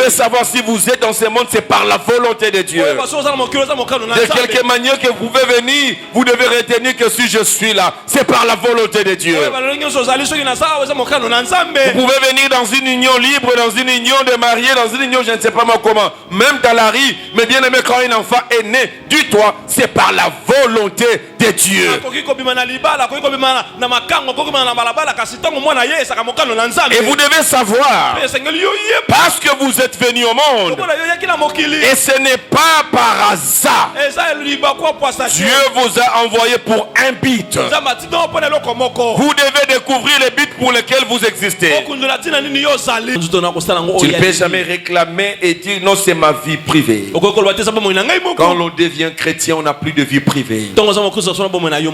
devez savoir si vous êtes dans ce monde, c'est par la volonté de Dieu. De quelque manière que vous pouvez venir, vous devez retenir que si je suis là, c'est par la volonté de Dieu. Vous pouvez venir dans une union libre, dans une union de mariés, dans une union je ne sais pas moi comment, même dans la rue, mais bien aimé, quand un enfant est né, dis-toi, c'est par la volonté de Dieu. Et vous devez savoir, parce que vous êtes venu au monde, et ce n'est pas par hasard, Dieu vous a envoyé pour un but. Vous devez découvrir les buts pour lesquels vous existez. Tu ne peux jamais réclamer et dire non, c'est ma vie privée. Quand l'on devient chrétien, on n'a plus de vie privée.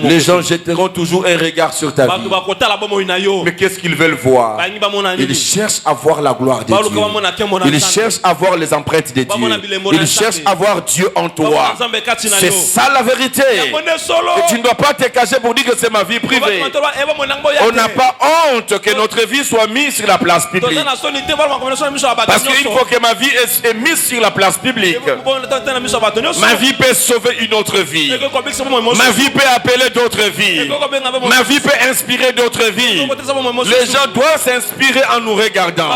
Les gens jetteront toujours un regard sur ta vie. Mais qu'est-ce qu'ils veulent voir? Ils cherchent à voir la gloire de Dieu. Ils cherchent à voir les empreintes de Dieu. Ils cherchent à voir Dieu en toi. C'est ça la vérité. Et tu ne dois pas te cacher pour dire que c'est ma vie privée. On n'a pas honte que notre vie soit mise sur la place publique. Parce qu'une fois que ma vie est mise sur la place publique, ma vie peut sauver une autre vie. Ma vie peut appeler d'autres vies. Ma vie peut inspirer d'autres vies. Les gens doivent s'inspirer en nous regardant.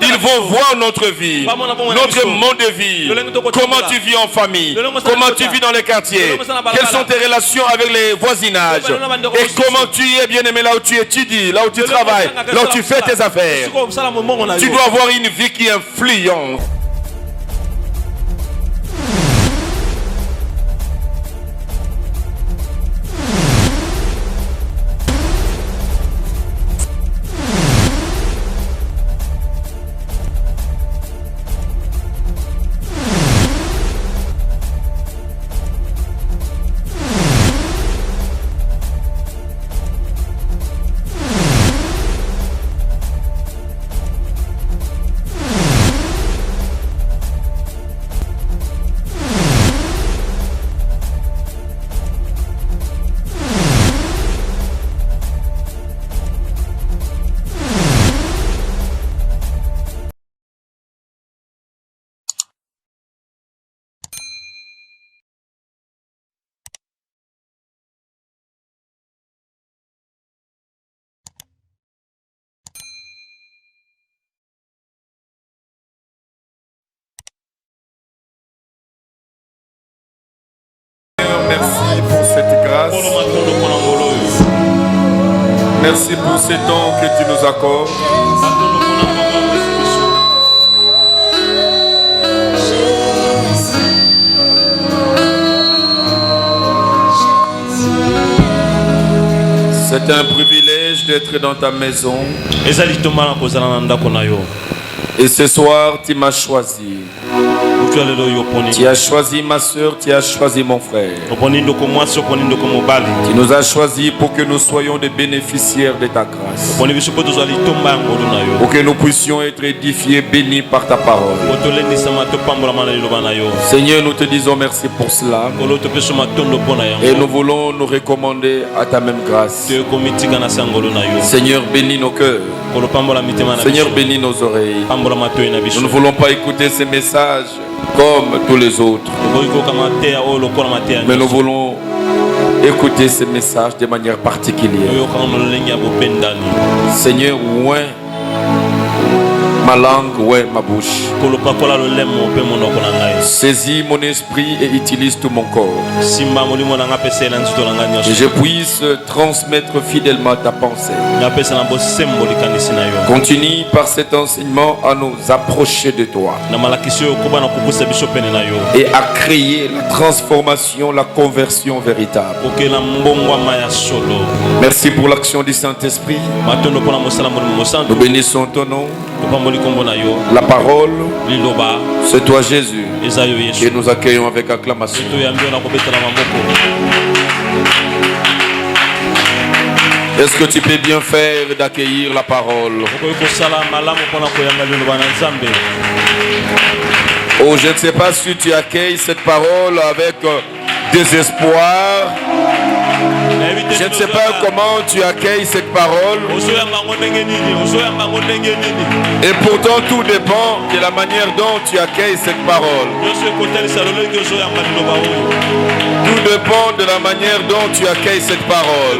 Ils vont voir notre vie, notre monde de vie. Comment tu vis en famille, comment tu vis dans les quartiers, quelles sont tes relations avec les voisinages, et comment tu es bien aimé là où tu étudies, là où tu travailles, là où tu fais tes affaires. Tu dois avoir une vie qui influence. Merci pour cette grâce. Merci pour ces dons que tu nous accordes. C'est un privilège d'être dans ta maison. Et ce soir, tu m'as choisi. Tu as choisi ma soeur, tu as choisi mon frère. Tu nous as choisis pour que nous soyons des bénéficiaires de ta grâce. Pour que nous puissions être édifiés, bénis par ta parole. Seigneur, nous te disons merci pour cela. Et nous voulons nous recommander à ta même grâce. Seigneur, bénis nos cœurs. Seigneur, bénis nos oreilles. Nous ne voulons pas écouter ces messages comme tous les autres, mais nous voulons écouter ces messages de manière particulière. Seigneur, ouin ma langue, ouin ma bouche. Saisis mon esprit et utilise tout mon corps. Que je puisse transmettre fidèlement ta pensée. Continue par cet enseignement à nous approcher de toi et à créer la transformation, la conversion véritable. Merci pour l'action du Saint-Esprit. Nous bénissons ton nom. La parole, c'est toi Jésus, et nous accueillons avec acclamation. Est-ce que tu peux bien faire d'accueillir la parole? Oh, je ne sais pas si tu accueilles cette parole avec désespoir Je ne sais pas comment tu accueilles cette parole. Et pourtant tout dépend de la manière dont tu accueilles cette parole. Tout dépend de la manière dont tu accueilles cette parole.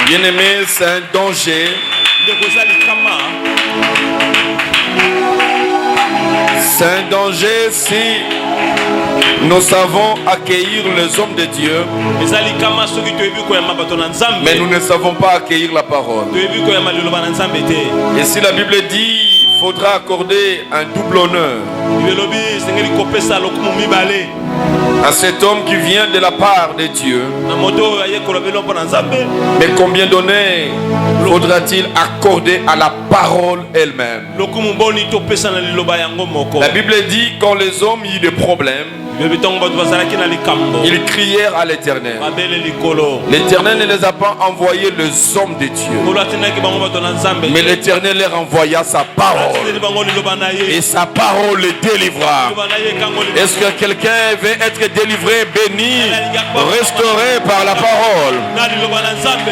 Bien-aimé, c'est un danger. C'est un danger si nous savons accueillir les hommes de Dieu, mais nous ne savons pas accueillir la parole. Et si la Bible dit il faudra accorder un double honneur à cet homme qui vient de la part de Dieu, mais combien d'honneur faudra-t-il accorder à la parole elle-même? La Bible dit quand les hommes eurent des problèmes, ils crièrent à l'Éternel. L'Éternel ne les a pas envoyés les hommes de Dieu, mais l'Éternel leur envoya sa parole. Et sa parole les délivra. Est-ce que quelqu'un veut être délivré, béni, restauré par la parole?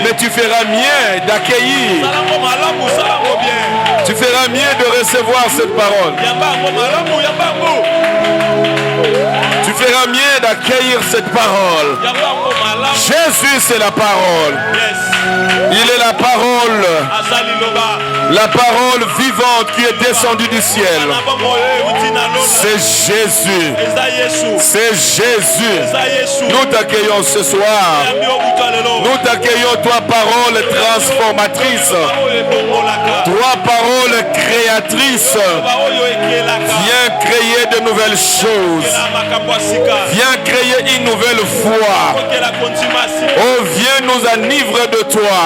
Mais tu feras mieux d'accueillir. Tu feras mieux de recevoir cette parole. Tu feras mieux d'accueillir cette parole. Jésus, c'est la parole. Il est la parole. La parole vivante qui est descendue du ciel. C'est Jésus. C'est Jésus. Nous t'accueillons ce soir. Nous t'accueillons, toi parole transformatrice. Toi parole créatrice. Viens créer de nouvelles choses. Viens créer une nouvelle foi. Oh, viens nous enivrer de toi.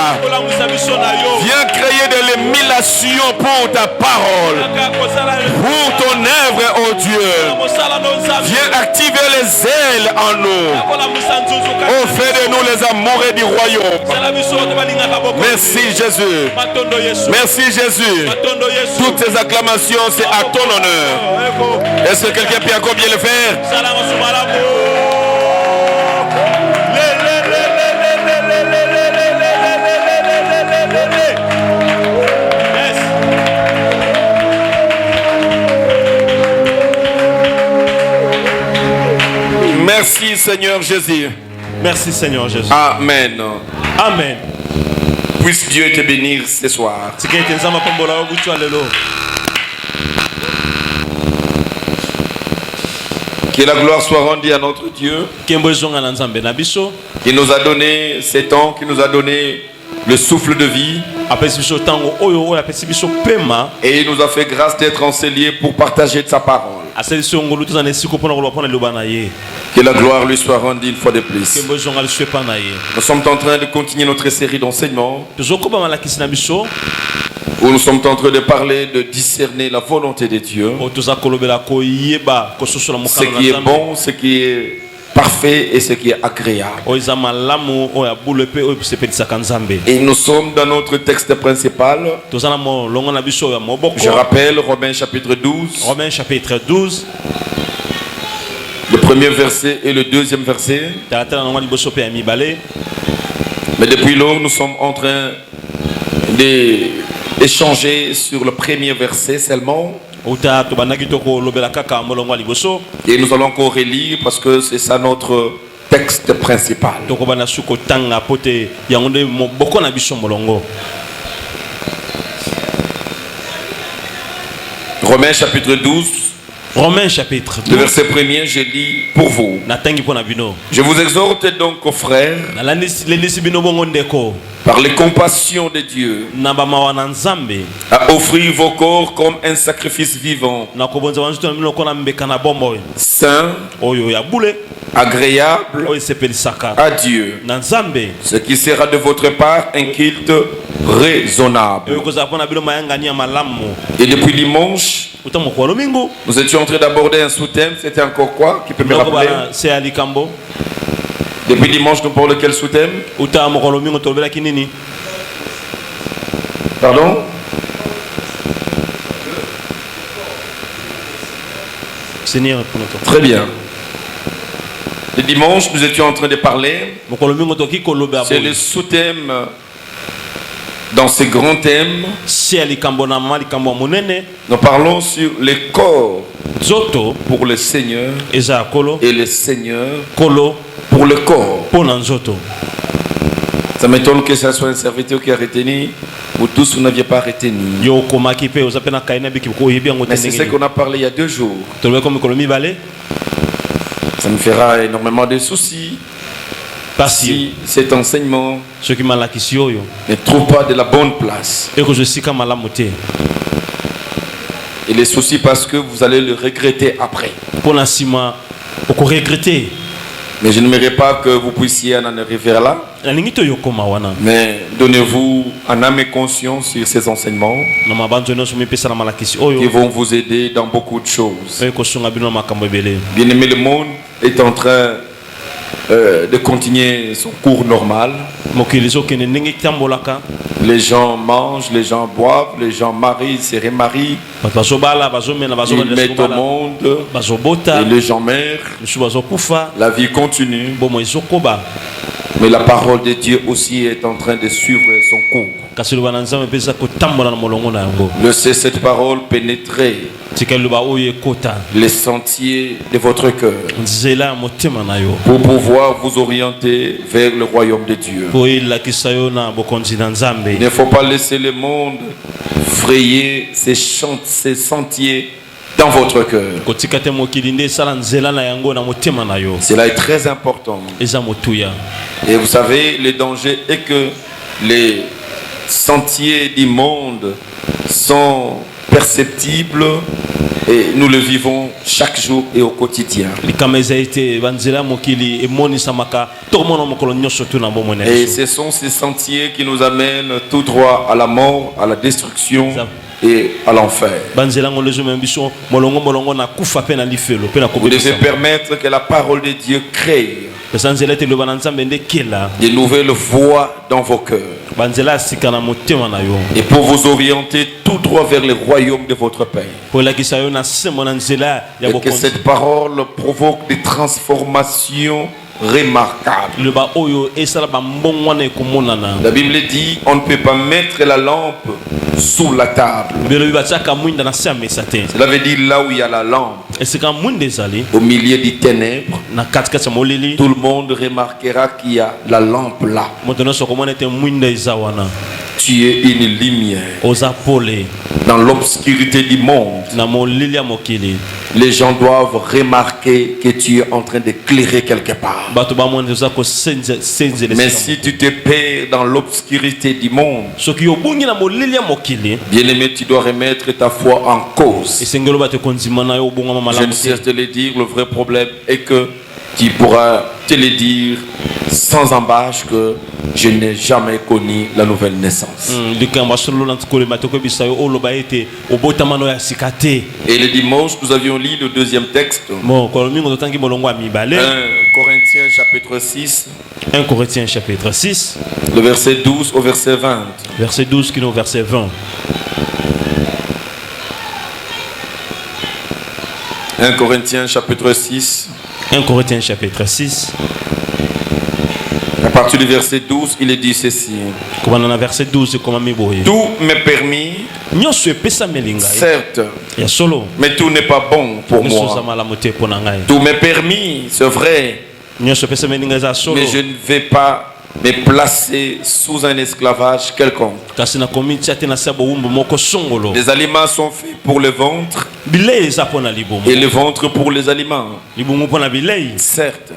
Viens créer de l'émulation pour ta parole, pour ton œuvre, oh Dieu. Viens activer les ailes en nous. Oh, fais de nous les amoureux du royaume. Merci Jésus. Merci Jésus. Toutes ces acclamations, c'est à ton honneur. Est-ce que quelqu'un peut encore bien le faire? Merci Seigneur Jésus. Merci Seigneur Jésus. Amen. Amen. Puisse Dieu te bénir ce soir. Que la gloire soit rendue à notre Dieu qui nous a donné ces temps, qui nous a donné le souffle de vie. Et il nous a fait grâce d'être enseignés pour partager de sa parole. Que la gloire lui soit rendue une fois de plus. Nous sommes en train de continuer notre série d'enseignements où nous sommes en train de parler de discerner la volonté de Dieu, ce qui est bon, ce qui est parfait et ce qui est agréable. Et nous sommes dans notre texte principal. Je rappelle Romains chapitre 12. Romains chapitre 12. Le premier verset et le deuxième verset. Mais depuis lors, nous sommes en train d'échanger sur le premier verset seulement. Et nous allons encore relire parce que c'est ça notre texte principal. Romains chapitre 12. Romains chapitre 12. Le verset premier, je lis pour vous. Je vous exhorte donc aux frères, par les compassions de Dieu, à offrir vos corps comme un sacrifice vivant, saint, agréable à Dieu, ce qui sera de votre part un culte raisonnable. Et depuis dimanche, nous étions en train d'aborder un sous-thème. C'était encore quoi? Qui peut me rappeler? Depuis dimanche, nous parlons de quel sous-thème? Pardon? Seigneur, très bien. Le dimanche, nous étions en train de parler. C'est le sous-thème dans ces grands thèmes. Nous parlons sur les corps pour le Seigneur et le Seigneur pour le corps. Ça m'étonne que ce soit un serviteur qui a retenu. Vous tous, vous n'aviez pas retenu. Mais c'est ce qu'on a parlé il y a 2 jours. Ça me fera énormément de soucis si cet enseignement ne trouve pas de la bonne place. Et les soucis parce que vous allez le regretter après. Mais je n'aimerais pas que vous puissiez en arriver là. Mais donnez-vous en âme et conscience sur ces enseignements qui vont vous aider dans beaucoup de choses. Bien aimé, le monde est en train de continuer son cours normal. Les gens mangent, les gens boivent, les gens marient, se remarient. Ils mettent au monde et les gens meurent. La vie continue. Mais la parole de Dieu aussi est en train de suivre son cours. Laissez cette parole pénétrer les sentiers de votre cœur pour pouvoir vous orienter vers le royaume de Dieu. Il ne faut pas laisser le monde frayer ces sentiers dans votre cœur. Cela est très important. Et vous savez, le danger est que les sentiers du monde sont perceptibles et nous le vivons chaque jour et au quotidien. Et ce sont ces sentiers qui nous amènent tout droit à la mort, à la destruction et à l'enfer. Vous devez permettre que la parole de Dieu crée de nouvelles voies dans vos cœurs et pour vous orienter tout droit vers le royaume de votre Père. Et que cette parole provoque des transformations remarquable. La Bible dit on ne peut pas mettre la lampe sous la table. Cela veut dire là où il y a la lampe, au milieu des ténèbres, tout le monde remarquera qu'il y a la lampe là. Tu es une lumière dans l'obscurité du monde. Les gens doivent remarquer que tu es en train d'éclairer quelque part. Mais si tu te perds dans l'obscurité du monde, bien aimé, tu dois remettre ta foi en cause. Je ne cesse de le dire, le vrai problème est que tu pourras te le dire sans embâche que je n'ai jamais connu la nouvelle naissance. Et le dimanche, nous avions lu le deuxième texte. 1 Corinthiens chapitre 6. 1 Corinthiens chapitre 6. Le verset 12 au verset 20. Verset 12 qui est au verset 20. 1 Corinthiens chapitre 6. 1 Corinthiens chapitre 6. À partir du verset 12, il est dit ceci. Tout m'est permis, certes, mais tout n'est pas bon pour moi. Tout m'est permis, c'est vrai, mais je ne vais pas me placer sous un esclavage quelconque. Les aliments sont faits pour le ventre et le ventre pour les aliments. Certes.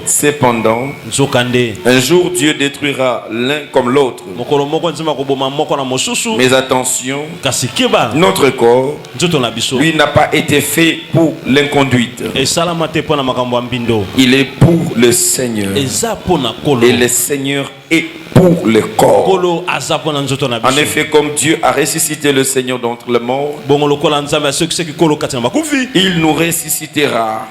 Cependant, un jour Dieu détruira l'un comme l'autre. Mais attention, notre corps, lui, n'a pas été fait pour l'inconduite. Il est pour le Seigneur. Et le Seigneur est pour le corps. En effet, comme Dieu a ressuscité le Seigneur d'entre les morts, il nous ressuscitera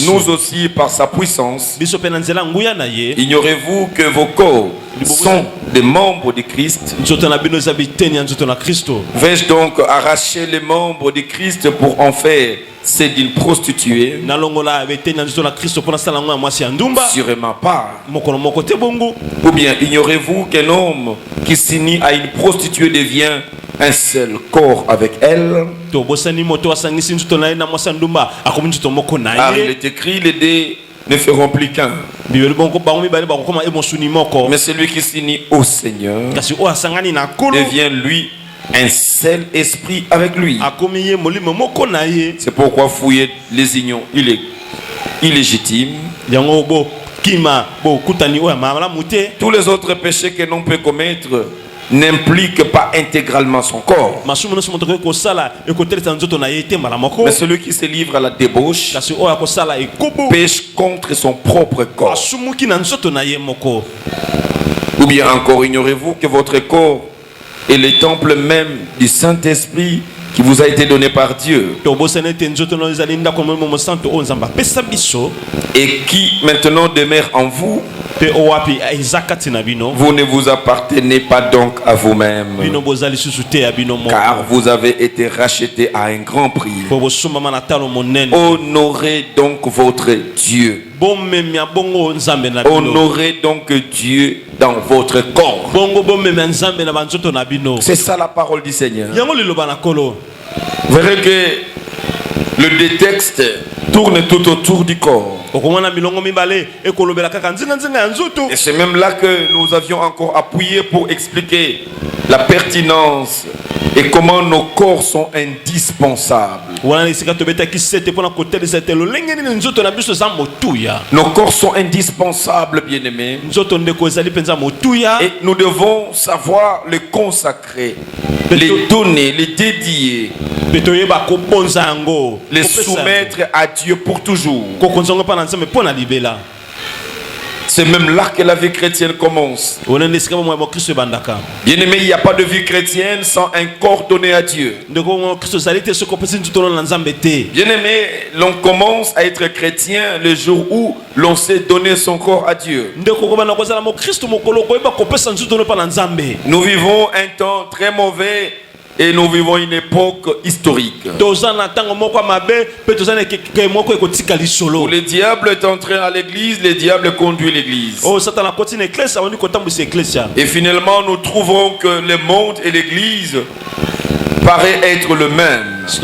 nous aussi par sa puissance. Ignorez-vous que vos corps sont des membres de Christ. Vais-je donc arracher les membres de Christ pour en faire c'est d'une prostituée? Sûrement pas. Ou bien ignorez-vous qu'un homme qui s'unit à une prostituée devient un seul corps avec elle? Car il est écrit, les deux ne feront plus qu'un. Mais celui qui s'unit au Seigneur devient lui un seul esprit avec lui. C'est pourquoi fouiller les unions illégitimes, tous les autres péchés que l'on peut commettre n'implique pas intégralement son corps. Mais celui qui se livre à la débauche pêche contre son propre corps. Ou bien encore, ignorez-vous que votre corps est le temple même du Saint-Esprit qui vous a été donné par Dieu et qui maintenant demeure en vous? Vous ne vous appartenez pas donc à vous-même, car vous avez été rachetés à un grand prix. Honorez donc votre Dieu. Honorez donc Dieu dans votre corps. C'est ça la parole du Seigneur. Vous verrez que le texte tourne tout autour du corps. Et c'est même là que nous avions encore appuyé pour expliquer la pertinence et comment nos corps sont indispensables. Nos corps sont indispensables, bien-aimés. Et nous devons savoir les consacrer, les donner, les dédier, les soumettre à Dieu pour toujours. C'est même là que la vie chrétienne commence. Bien-aimé, il n'y a pas de vie chrétienne sans un corps donné à Dieu. Bien-aimé, l'on commence à être chrétien le jour où l'on s'est donné son corps à Dieu. Nous vivons un temps très mauvais et nous vivons une époque historique où le diable est entré à l'église, le diable conduit l'église. Et finalement, nous trouvons que le monde et l'église paraissent être le même. Ce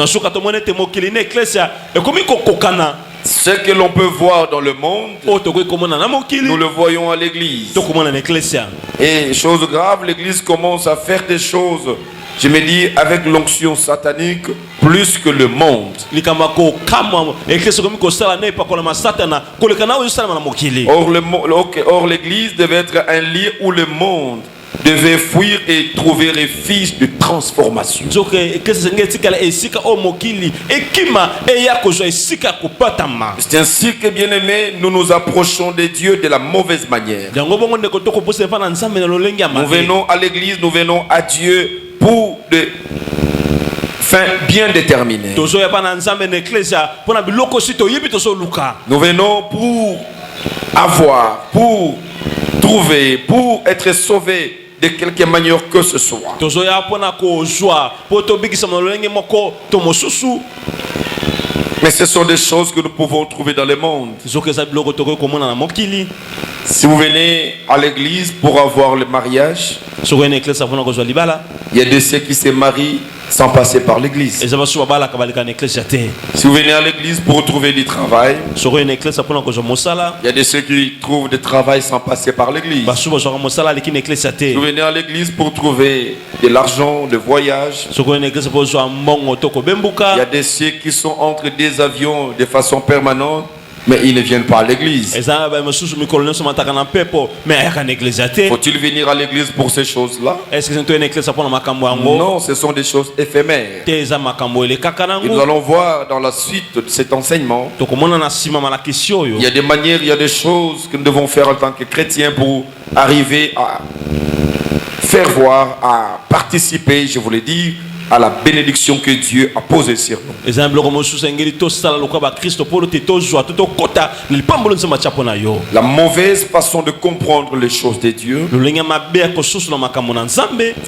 que l'on peut voir dans le monde, nous le voyons à l'église. Et chose grave, l'église commence à faire des choses, je me dis, avec l'onction satanique, plus que le monde. Or l'église devait être un lieu où le monde devait fuir et trouver refuge de transformation. C'est ainsi que, bien aimé, nous nous approchons de Dieu de la mauvaise manière. Nous venons à l'église, nous venons à Dieu pour des fins bien déterminées. Nous venons pour avoir, pour trouver, pour être sauvés de quelque manière que ce soit. Mais ce sont des choses que nous pouvons trouver dans le monde. Si vous venez à l'église pour avoir le mariage, il y a de ceux qui se marient sans passer par l'église. Si vous venez à l'église pour trouver du travail, il y a de ceux qui trouvent du travail sans passer par l'église. Si vous venez à l'église pour trouver de l'argent, de voyage, il y a de ceux qui sont entre des avions de façon permanente, mais ils ne viennent pas à l'église. Faut-il venir à l'église pour ces choses-là? Non, ce sont des choses éphémères. Et nous allons voir dans la suite de cet enseignement. Il y a des manières, il y a des choses que nous devons faire en tant que chrétiens pour arriver à faire voir, à participer, je vous l'ai dit, à la bénédiction que Dieu a posée sur nous. La mauvaise façon de comprendre les choses de Dieu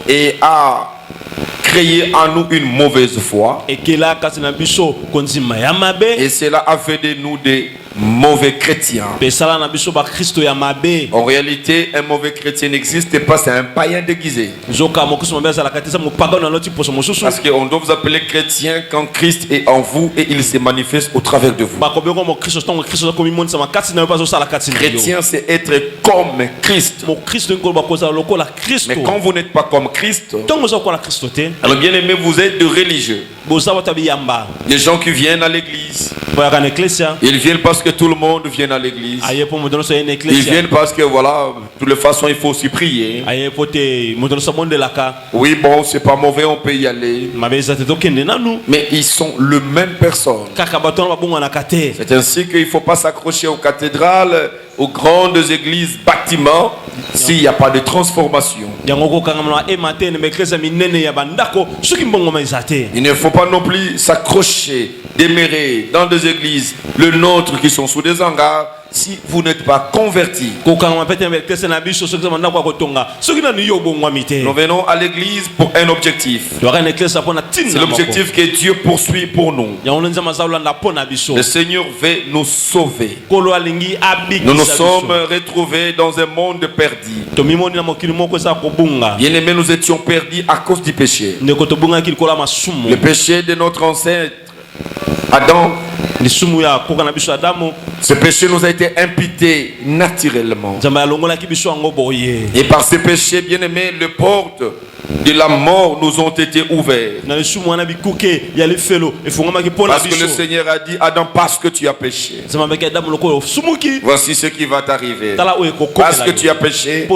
et a créé en nous une mauvaise foi, et cela a fait de nous des mauvais chrétiens. En réalité, un mauvais chrétien n'existe pas, c'est un païen déguisé. Parce qu'on doit vous appeler chrétien quand Christ est en vous et il se manifeste au travers de vous. Chrétien, c'est être comme Christ. Mais quand vous n'êtes pas comme Christ, alors bien aimé, vous êtes de religieux. Les gens qui viennent à l'église, ils viennent parce que tout le monde vient à l'église. Ils viennent parce que voilà, de toute façon il faut aussi prier. Oui, bon, c'est pas mauvais, on peut y aller. Mais ils sont le même personne. C'est ainsi qu'il ne faut pas s'accrocher aux cathédrales, aux grandes églises, bâtiments, s'il n'y a pas de transformation. Il ne faut pas non plus s'accrocher, demeurer dans des églises, le nôtre qui sont sous des hangars, si vous n'êtes pas convertis. Nous venons à l'église pour un objectif. C'est l'objectif que Dieu poursuit pour nous. Le Seigneur veut nous sauver. Nous nous sommes retrouvés dans un monde perdu. Bien aimés, nous étions perdus à cause du péché. Le péché de notre ancêtre Adam. Ce péché nous a été imputé naturellement. Et par ce péché, bien aimé, les portes de la mort nous ont été ouvertes. Parce que le Seigneur a dit, Adam, parce que tu as péché, voici ce qui va t'arriver. Parce que tu as péché,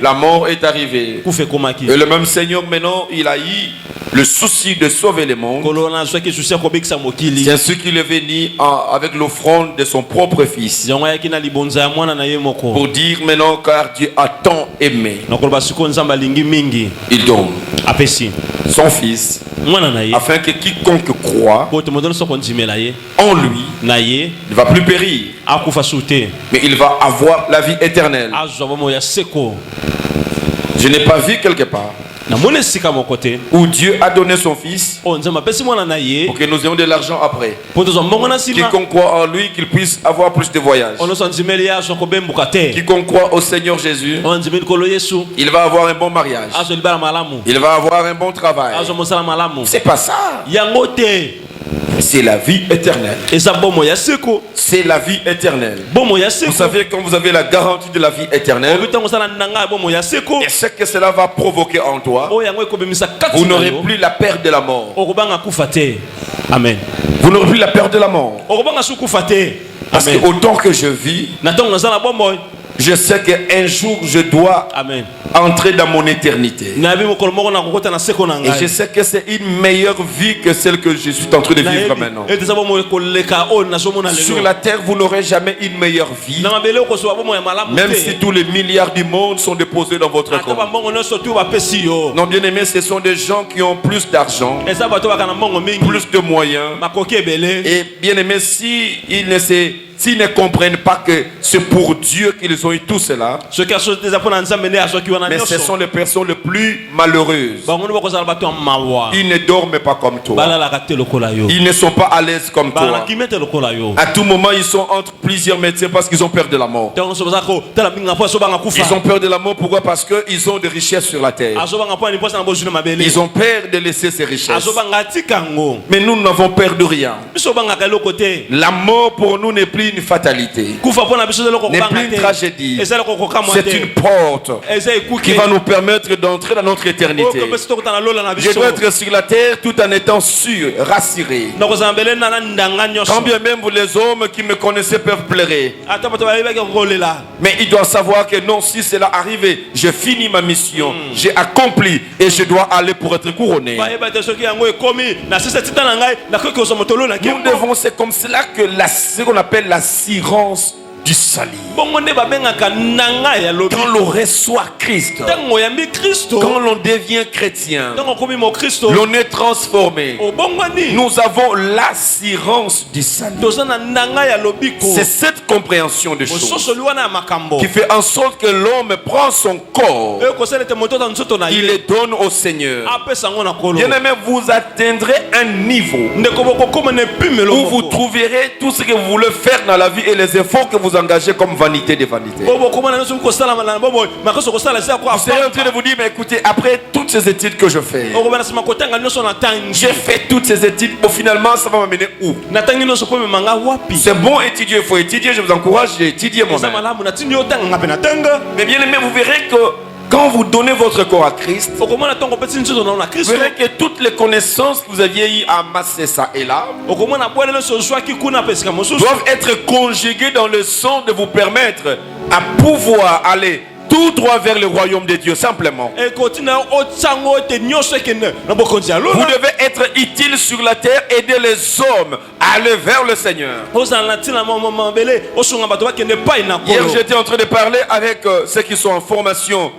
la mort est arrivée. Et le même Seigneur maintenant, il a eu le souci de sauver le monde. C'est ce qu'il est venu avec l'offrande de son propre fils. Pour dire maintenant, car Dieu a tant aimé, il donne son fils, afin que quiconque croit en lui ne va plus périr, mais il va avoir la vie éternelle. Je n'ai pas vu quelque part où Dieu a donné son fils pour que nous ayons de l'argent après. Quiconque croit en lui, qu'il puisse avoir plus de voyages. Quiconque croit au Seigneur Jésus, il va avoir un bon mariage, il va avoir un bon travail. C'est pas ça. C'est la vie éternelle. C'est la vie éternelle. Vous savez, quand vous avez la garantie de la vie éternelle, et ce que cela va provoquer en toi, vous n'aurez plus la peur de la mort. Amen. Vous n'aurez plus la peur de la mort. Parce que autant que je vis, je sais qu'un jour je dois entrer dans mon éternité. Et je sais que c'est une meilleure vie que celle que je suis en train de vivre maintenant. Sur la terre, vous n'aurez jamais une meilleure vie. Même si tous les milliards du monde sont déposés dans votre compte. Non, bien aimé, ce sont des gens qui ont plus d'argent, plus de moyens. Et bien aimé, s'ils ne comprennent pas que c'est pour Dieu qu'ils ont eu tout cela, mais ce sont les personnes les plus malheureuses. Ils ne dorment pas comme toi. Ils ne sont pas à l'aise comme toi. À tout moment, ils sont entre plusieurs médecins parce qu'ils ont peur de la mort. Ils ont peur de la mort, pourquoi? Parce qu'ils ont des richesses sur la terre. Ils ont peur de laisser ces richesses. Mais nous n'avons peur de rien. La mort pour nous n'est plus une fatalité, n'est plus une tragédie. C'est une porte qui va nous permettre d'entrer dans notre éternité. Je dois être sur la terre tout en étant sûr, rassuré. Quand bien même vous les hommes qui me connaissaient peuvent pleurer, mais ils doivent savoir que non, si cela arrive, je finis ma mission, j'ai accompli et je dois aller pour être couronné. Nous devons, c'est comme cela que ce qu'on appelle l'assurance du salut. Quand l'on reçoit Christ, quand l'on devient chrétien, l'on est transformé. Nous avons l'assurance du salut. C'est cette compréhension des choses qui fait en sorte que l'homme prend son corps, il le donne au Seigneur. Bien-aimé, vous atteindrez un niveau où vous trouverez tout ce que vous voulez faire dans la vie et les efforts que vous engagez comme vanité des vanités. Vous serez en train de vous dire, mais écoutez, après toutes ces études que je fais, j'ai fait toutes ces études, bon, finalement ça va m'amener où? C'est bon étudier, il faut étudier, je vous encourage à étudier moi-même. Mais bien aimé, vous verrez que quand vous donnez votre corps à Christ, vous verrez que toutes les connaissances que vous aviez eu à amasser ça et là doivent être conjuguées dans le sens de vous permettre à pouvoir aller tout droit vers le royaume de Dieu, simplement. Vous devez être utile sur la terre, aider les hommes à aller vers le Seigneur. Hier, j'étais en train de parler avec ceux qui sont en formation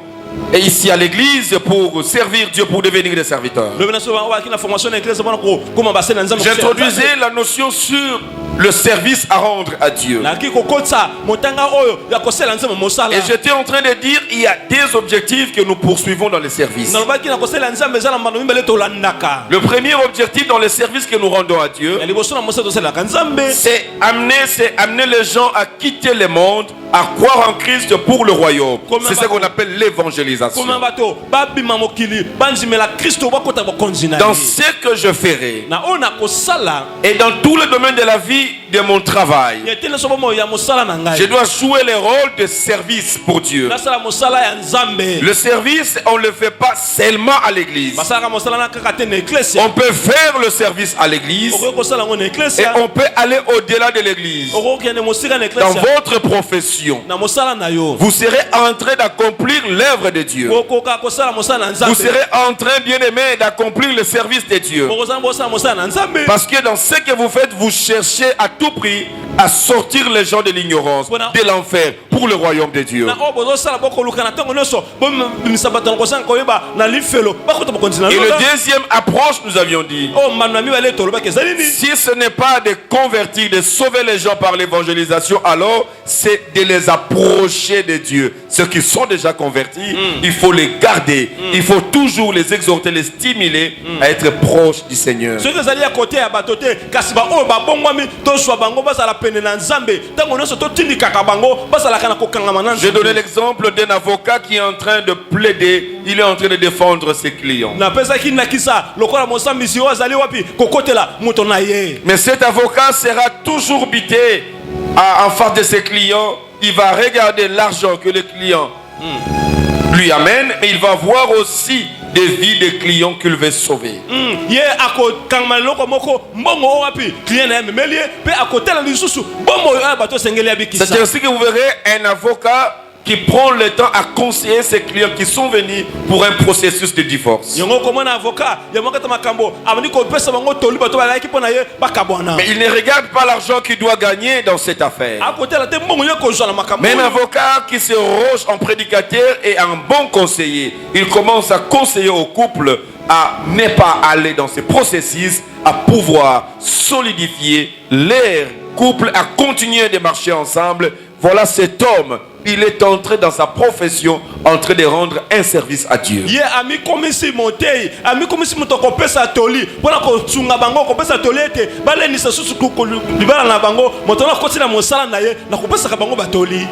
et ici à l'église pour servir Dieu, pour devenir des serviteurs. J'introduisais la notion sur le service à rendre à Dieu. Et j'étais en train de dire, il y a des objectifs que nous poursuivons dans les services. Le premier objectif dans les services que nous rendons à Dieu, c'est amener les gens à quitter le monde, à croire en Christ pour le royaume. C'est ce qu'on appelle l'évangélisation. Dans ce que je ferai et dans tous les domaines de la vie de mon travail, je dois jouer le rôle de service pour Dieu. Le service, on ne le fait pas seulement à l'église. On peut faire le service à l'église et on peut aller au-delà de l'église. Dans votre profession, vous serez en train d'accomplir l'œuvre de Dieu. Vous serez en train, bien aimé, d'accomplir le service de Dieu. Parce que dans ce que vous faites, vous cherchez à tout prix à sortir les gens de l'ignorance, de l'enfer, pour le royaume de Dieu. Et le deuxième approche, nous avions dit, si ce n'est pas de convertir, de sauver les gens par l'évangélisation, alors c'est de les approcher de Dieu. Ceux qui sont déjà convertis, il faut les garder. Il faut toujours les exhorter, les stimuler à être proches du Seigneur. J'ai donné l'exemple d'un avocat qui est en train de plaider, il est en train de défendre ses clients. Mais cet avocat sera toujours buté en face de ses clients. Il va regarder l'argent que le client lui amène, mais il va voir aussi des vies de clients qu'il veut sauver. C'est ainsi que vous verrez un avocat qui prend le temps à conseiller ses clients qui sont venus pour un processus de divorce. Mais il ne regarde pas l'argent qu'il doit gagner dans cette affaire. Mais un avocat qui se roche en prédicateur et un bon conseiller, il commence à conseiller au couple à ne pas aller dans ces processus, à pouvoir solidifier leur couple, à continuer de marcher ensemble. Voilà cet homme, il est entré dans sa profession, en train de rendre un service à Dieu.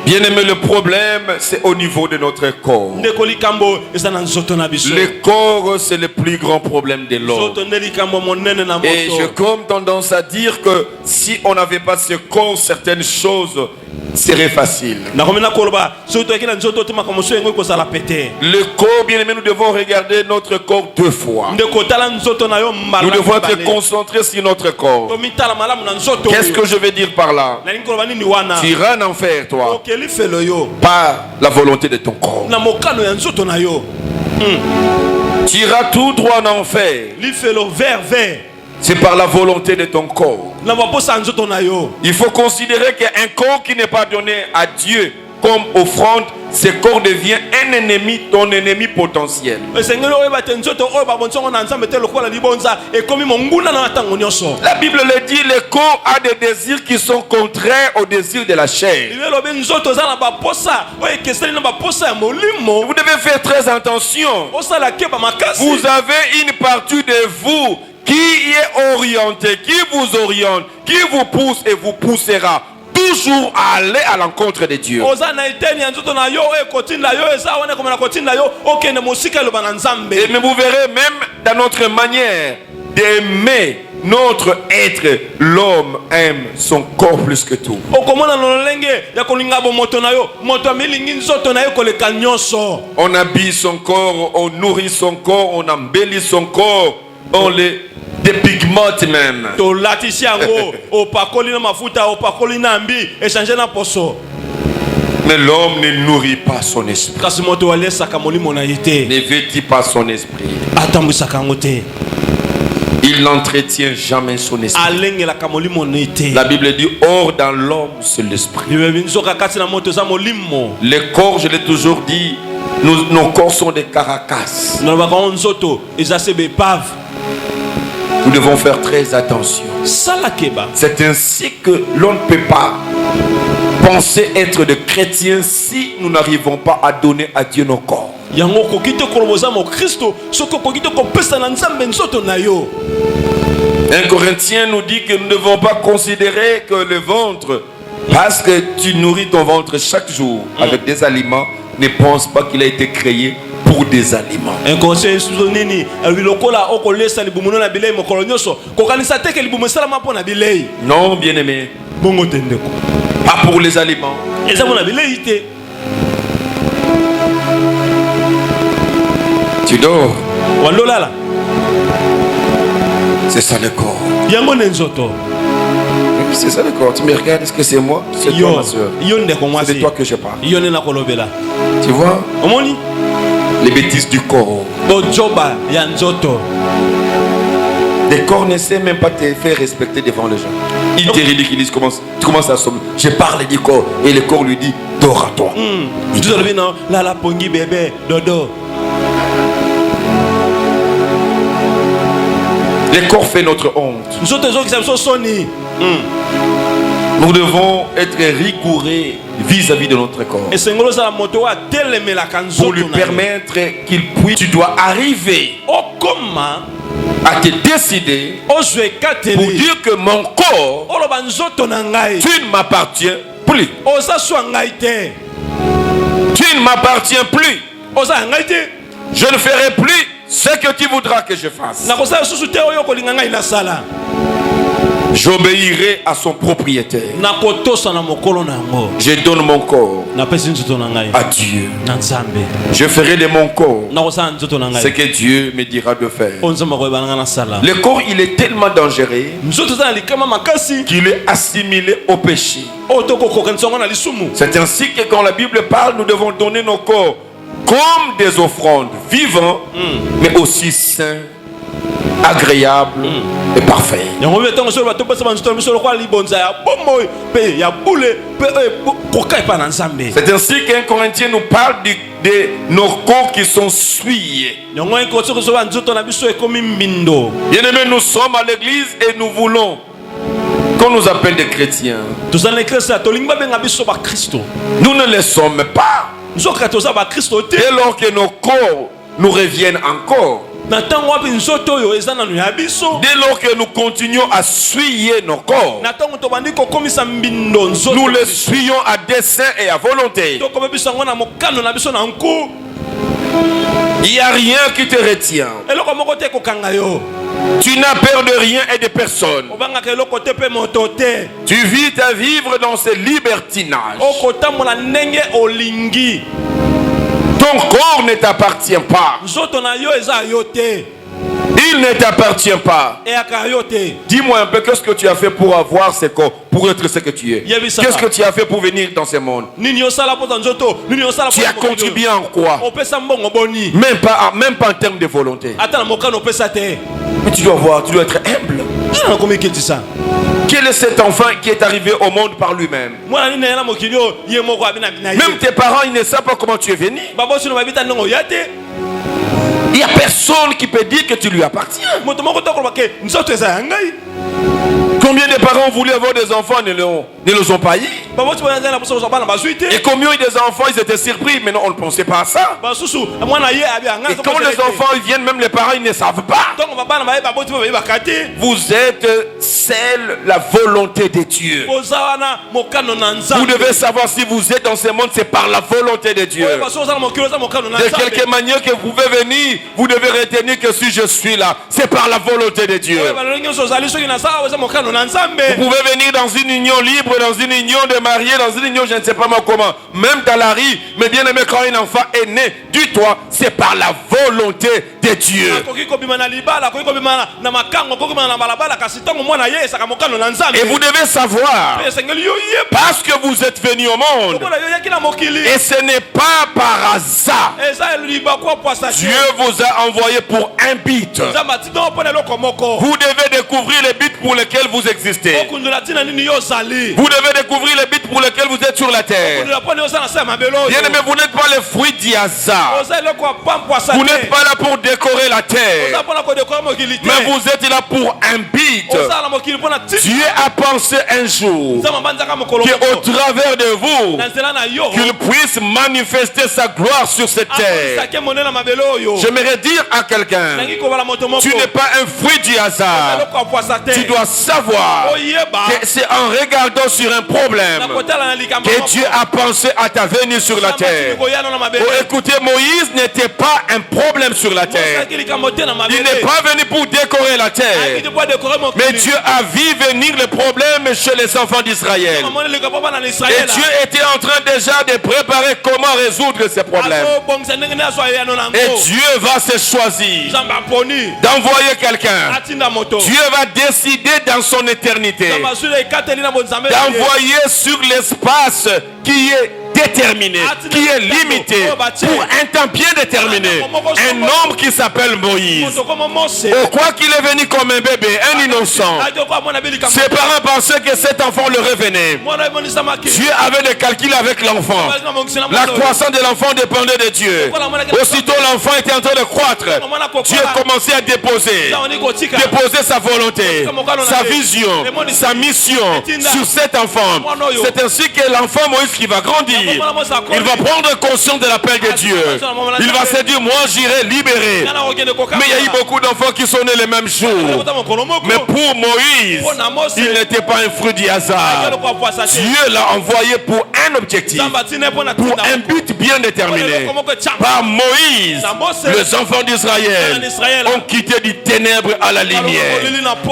Bien aimé, le problème, c'est au niveau de notre corps. Le corps, c'est le plus grand problème de l'homme. Et j'ai comme tendance à dire que si on n'avait pas ce corps, certaines choses serait facile. Le corps, bien aimé, nous devons regarder notre corps deux fois. Nous devons être concentrés sur notre corps. Qu'est-ce que je veux dire par là? Tu iras en enfer, toi, par la volonté de ton corps. Tu iras tout droit en enfer C'est par la volonté de ton corps. Il faut considérer qu'un corps qui n'est pas donné à Dieu comme offrande, ce corps devient un ennemi, ton ennemi potentiel. La Bible le dit, le corps a des désirs qui sont contraires aux désirs de la chair. Vous devez faire très attention. Vous avez une partie de vous qui est orientée, qui vous oriente, qui vous pousse et vous poussera toujours à aller à l'encontre de Dieu. Mais vous verrez, même dans notre manière d'aimer notre être, l'homme aime son corps plus que tout. On habille son corps, on nourrit son corps, on embellit son corps, on les dépigmente même. Mais l'homme ne nourrit pas son esprit. Ne vêtit pas son esprit. Il n'entretient jamais son esprit. La Bible dit, or dans l'homme c'est l'esprit. Les corps, je l'ai toujours dit, nos corps sont des caracasses. Nous devons faire très attention. C'est ainsi que l'on ne peut pas penser être de chrétiens si nous n'arrivons pas à donner à Dieu nos corps. 1 Corinthiens nous dit que nous ne devons pas considérer que le ventre, parce que tu nourris ton ventre chaque jour avec des aliments, ne pense pas qu'il a été créé pour des aliments. Non, bien-aimé. Pas pour les aliments. Tu dors. C'est ça le corps. C'est ça le corps. Tu me regardes, est-ce que c'est moi? C'est toi, ma soeur. C'est de toi que je parle. Tu vois? Les bêtises du corps. Le corps ne sait même pas te faire respecter devant les gens. Il te ridiculise, tu commences à sommer. Je parle du corps et le corps lui dit, dors à toi. Le corps fait notre honte. Nous devons être rigoureux vis-à-vis de notre corps pour lui permettre qu'il puisse. Tu dois arriver à te décider pour dire que mon corps, tu ne m'appartiens plus. Tu ne m'appartiens plus. Je ne ferai plus ce que tu voudras que je fasse. J'obéirai à son propriétaire. Je donne mon corps à Dieu. Je ferai de mon corps ce que Dieu me dira de faire. Le corps, il est tellement dangereux qu'il est assimilé au péché. C'est ainsi que quand la Bible parle, nous devons donner nos corps comme des offrandes vivantes, mais aussi saints, agréables et parfaits. C'est ainsi qu'un Corinthien nous parle de nos corps qui sont souillés. Bien-aimés, nous sommes à l'église et nous voulons qu'on nous appelle des chrétiens. Nous ne le sommes pas. Dès lors que nos corps nous reviennent encore, dès lors que nous continuons à suyer nos corps, nous les suyons à dessein et à volonté. Il n'y a rien qui te retient. Tu n'as peur de rien et de personne. Tu vis à vivre dans ce libertinage. Ton corps ne t'appartient pas. Il ne t'appartient pas. Dis-moi un peu, qu'est-ce que tu as fait pour avoir ce corps, pour être ce que tu es? Qu'est-ce que tu as fait pour venir dans ce monde? Tu as contribué en quoi? Même pas en termes de volonté. Mais tu dois voir, tu dois être humble. Quel est cet enfant qui est arrivé au monde par lui-même? Même tes parents, ils ne savent pas comment tu es venu. Il n'y a personne qui peut dire que tu lui appartiens. Combien de parents ont voulu avoir des enfants ne les ont pas eu? Et combien des enfants ils étaient surpris, mais non, on ne pensait pas à ça. Et quand les enfants ils viennent, même les parents ils ne savent pas. Vous êtes celle la volonté de Dieu. Vous devez savoir si vous êtes dans ce monde, c'est par la volonté de Dieu. De quelque manière que vous pouvez venir, vous devez retenir que si je suis là, c'est par la volonté de Dieu. Vous pouvez venir dans une union libre, dans une union de mariés, dans une union je ne sais pas moi comment, même dans la rue, mais bien aimé, quand un enfant est né du toit, c'est par la volonté de Dieu. Et vous devez savoir, parce que vous êtes venu au monde, et ce n'est pas par hasard, Dieu vous a envoyé pour un but. Vous devez découvrir les buts pour lesquels vous existez. Vous devez découvrir les buts pour lesquels vous êtes sur la terre. Bien aimé, vous n'êtes pas le fruit du hasard. Vous n'êtes pas là pour décorer la terre, mais vous êtes là pour un but. Dieu a pensé un jour qu'au travers de vous, qu'il puisse manifester sa gloire sur cette terre. J'aimerais dire à quelqu'un, tu n'es pas un fruit du hasard. Tu dois savoir que c'est en regardant sur un problème que Dieu a pensé à ta venue sur la terre. Oh, écoutez, Moïse n'était pas un problème sur la terre. Il n'est pas venu pour décorer la terre, mais Dieu a vu venir le problème chez les enfants d'Israël. Et Dieu était en train déjà de préparer comment résoudre ces problèmes. Et Dieu va se choisir d'envoyer quelqu'un. Dieu va décider dans son éternité d'envoyer sur l'espace qui est déterminé, qui est limité, pour un temps bien déterminé, un homme qui s'appelle Moïse. Pourquoi qu'il est venu comme un bébé, un innocent? Ses parents pensaient que cet enfant leur revenait. Dieu avait des calculs avec l'enfant. La croissance de l'enfant dépendait de Dieu. Aussitôt l'enfant était en train de croître, Dieu commençait à déposer sa volonté, sa vision, sa mission sur cet enfant. C'est ainsi que l'enfant Moïse qui va grandir, il va prendre conscience de l'appel de Dieu. Il va se dire, moi j'irai libérer. Mais il y a eu beaucoup d'enfants qui sont nés le même jour. Mais pour Moïse, il n'était pas un fruit du hasard. Dieu l'a envoyé pour un objectif, pour un but bien déterminé. Par Moïse, les enfants d'Israël ont quitté du ténèbre à la lumière.